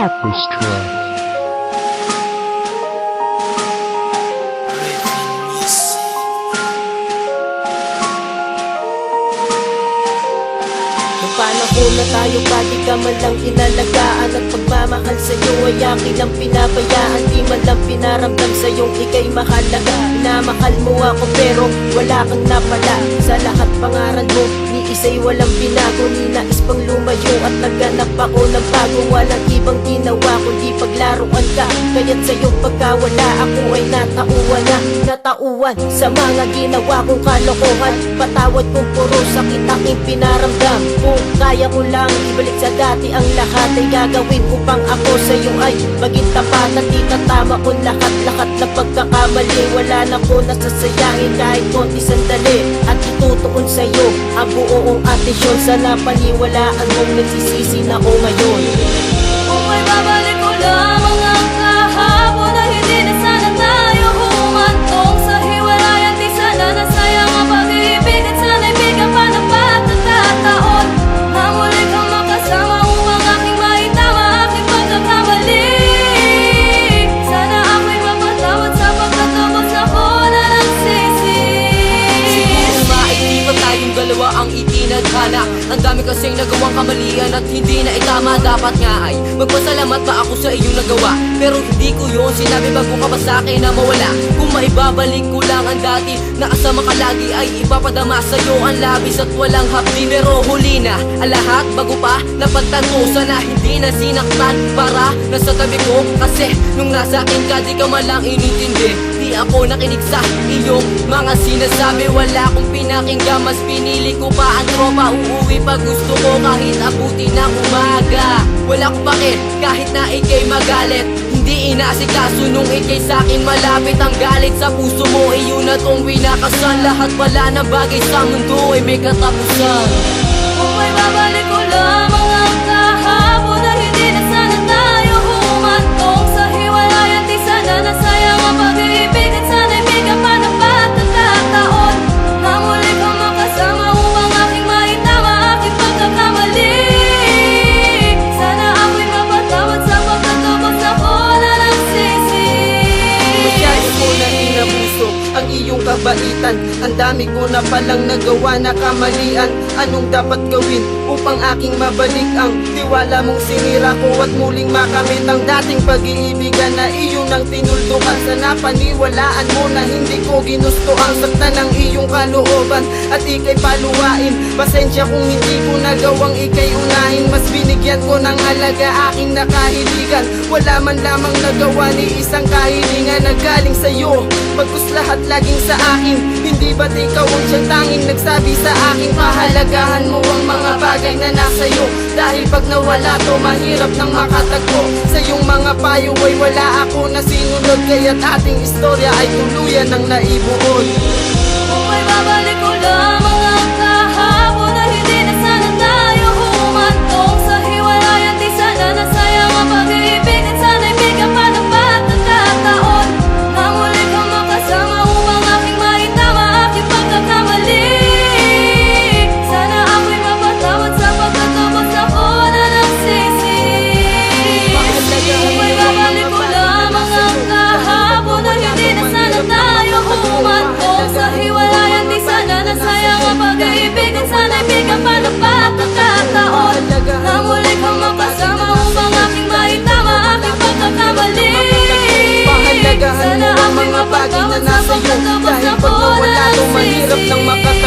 Orchestra. Panahon na tayo pa di ka man lang inalagaan. At pagmamahal sa'yo ay akin ang pinabayaan. Di man lang pinaramdam sa'yong ika'y mahalaga. Minamahal mo ako pero wala kang napala. Sa lahat pangaral mo, ni isa'y walang binago. Ni nais pang lumayo at naghanap ako ng bago. Walang ibang ginawa kundi paglaruan ka. Kaya't sa'yong pagkawala ako ay natauan na. Natauan sa mga ginawa kong kalokohan. Patawad kong puro sakit aking pinaramdam. Kung kaya ko lang ibalik sa dati ang lahat, ay gagawin ko pang ako sa'yo ay maging tapat. At itatama ko lahat na pagkakamali. Wala na ko nasasayangin kahit konti sandali. At itutuon sa'yo ang buong atensyon. Sana paniwalaan mong nagsisisi na ko ngayon. Kung may babalik ko lamang ang kahapon, na hindi na sana tayo humantong sa hiwalayan. Di sana nasayang ang pag-ibig at sana'y bigyan pa ng pagkakataon na muli kang makasama upang aking maitama aking pagkakamali. Sana ako'y mapatawad sapagkat lubos ako na nagsisi. Siguro nga ay di pa tayong dalawa ang itinadhana. Ang dami kasing nagawang kamalian at hindi na itama. Dapat nga ay magpasalamat pa ako sa iyong nagawa. Pero hindi ko yun sinabi bago ka pa sa'kin na mawala. Kung maibabalik ko lang ang dati na kasama ka lagi, ay ipapadama sa'yo ang labis at walang hapdi. Pero huli na ang lahat bago pa napagtanto. Sana hindi na sinaktan para nasa tabi ko. Kasi nung nasa akin ka di ka malang inintindi. Di ako nakinig sa iyong mga sinasabi. Wala akong pinakinggan, mas pinili ko pa ang tropa. Uuwi pag gusto ko kahit abuti ng umaga. Wala ko bakit kahit na ikay magalit. Hindi inasikaso nung ikay sa'kin malapit. Ang galit sa puso mo ay yun na tong winakasan. Lahat pala ng bagay sa mundo ay may katapusan. Kung may babalik ko lamang ang kahapon, na hindi na sana tayo humantong sa hiwalayan. Di sana nasayang ang pag-ibig at sana'y bigyan pa ng pagkakataon na muli kang makasama upang aking maitama aking pagkakamali. Sana ako'y mapatawad sapagkat lubos ako na nagsisi. Masyado ko na inabuso ang iyong kabaitan. Ang dami ko na palang nagawa na kamalian. Anong dapat gawin upang aking mabalik ang tiwala mong sinira ko at muling makamit ang dating pag-iibigan na iyong nang tinuldukan? Sana paniwalaan mo na hindi ko ginusto ang sakta ng iyong kalooban at ikay paluwain. Pasensya kung hindi ko nagawang ikay unahin. Mas binigyan ko ng halaga aking nakahiligan. Wala man lamang nagawa ni isang kahilingan na galing sa'yo. Pagkus lahat laging sa akin. Hindi ba't ikaw ang siyang tanging nagsabi sa akin? Pahalagahan mo ang mga bagay na nasa'yo. Dahil pag nawala to, mahirap nang makatagpo. Sa iyong mga payo ay wala ako na sinunod. Kaya't ating istorya ay tuluyan ng naibuod. Kung may babalik ko lamang ang kahapon, na hindi na sana tayo humantong sa hiwalayan. Di sana nasayang ang pag-ibig at sana'y bigyan pa ng pagkakataon na muli kang makasama upang aking maitama aking pagkakamali. Sana ako'y mapatawad sapagkat lubos ako na nagsisi. Kung may babalik ko lamang ang kahapon, na hindi na sana tayo humantong sa hiwalayan. Di sana nasayang ang pag-ibig at sana'y bigyan pa ng pagkakataon na muli kang makasama upang aking maitama aking pagkakamali. Pahalagahan mo ang mga bagay na nasa'yo. Dahil pag nawala to, mahirap nang makatagpo.